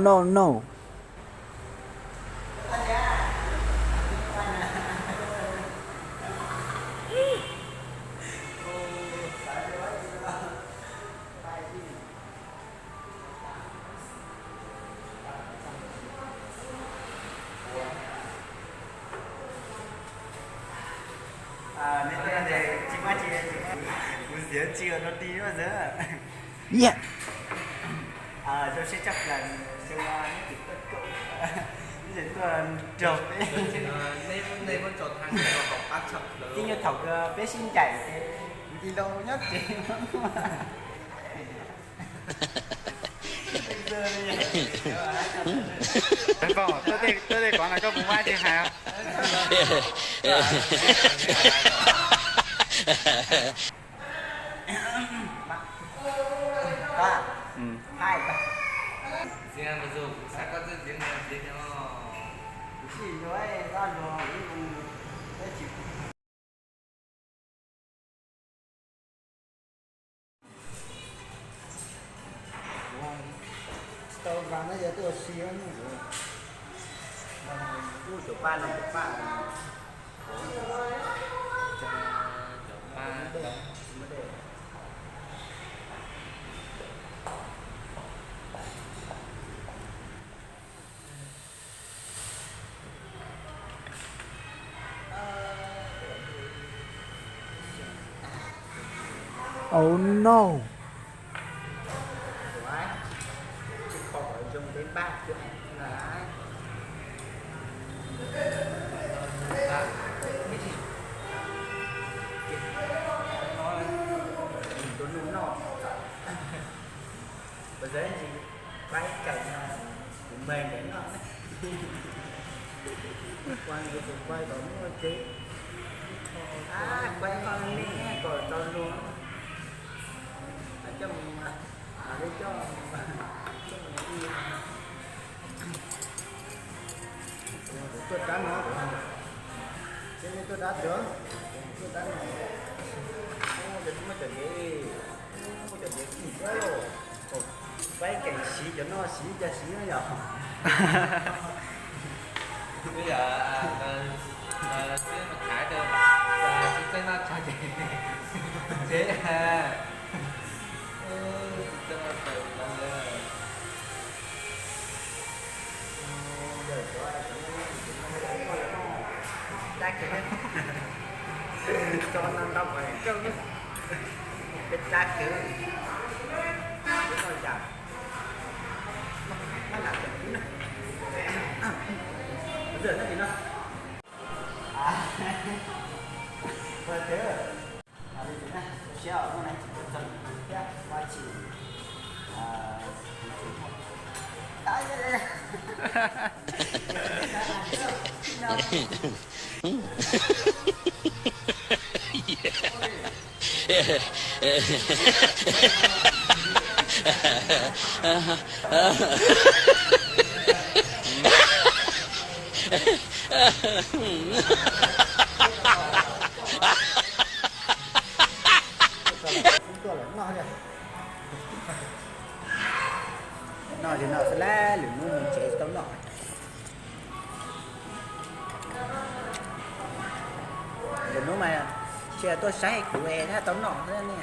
no, no. Nên tôi để chị qua muốn giữa chưa nó đi bao giờ. Yeah. Tôi sẽ chấp lần xem những cái tất cậu bây giờ tôi trộm đấy. nên vẫn trộn thang vào học bắt chậm Chứ như thọc bé xin chạy đi lâu nhất chị. Vâng, tôi đây còn là có bụng ai thì hả? Ba, hai, ba. riêng mà dù sẽ có rất riêng là riêng nhau Chỉ nói ra rồi, cái chỉ tao vào nó giờ tôi xíu nữa. Tôi chụp ba lần chụp ba. Oh no. Đấy. Chứ không phải dùng đến 3 chuyện là tôi đúng nó. Bây giờ gì bay cảnh của mình đến nó quay cái cuộc quay đó nó chế quay con đi nghe còn cho luôn cho mình để cho mình đi tôi đá nó cho nên tôi đá được tôi đá này để mới trở về mới trở về gì đó quay cảnh xí cho nó xí cho xí nó nhỏ bây giờ cái mặt thải được cái nó cho chị chế ha cho nó từ đá cái cho nó đau vậy cho nó cái đá kiểu nó giảm nó làm được tí nữa bây giờ nó gì nữa vừa thế rồi bây giờ này sẽ ở con này chỉ cần dần nhé qua chỉ đấy đây đây nó thì nó sẽ lá lửa nó mình sẽ tóm nọ lửa nó mà xe tôi sai của em nó tóm nọ thế nè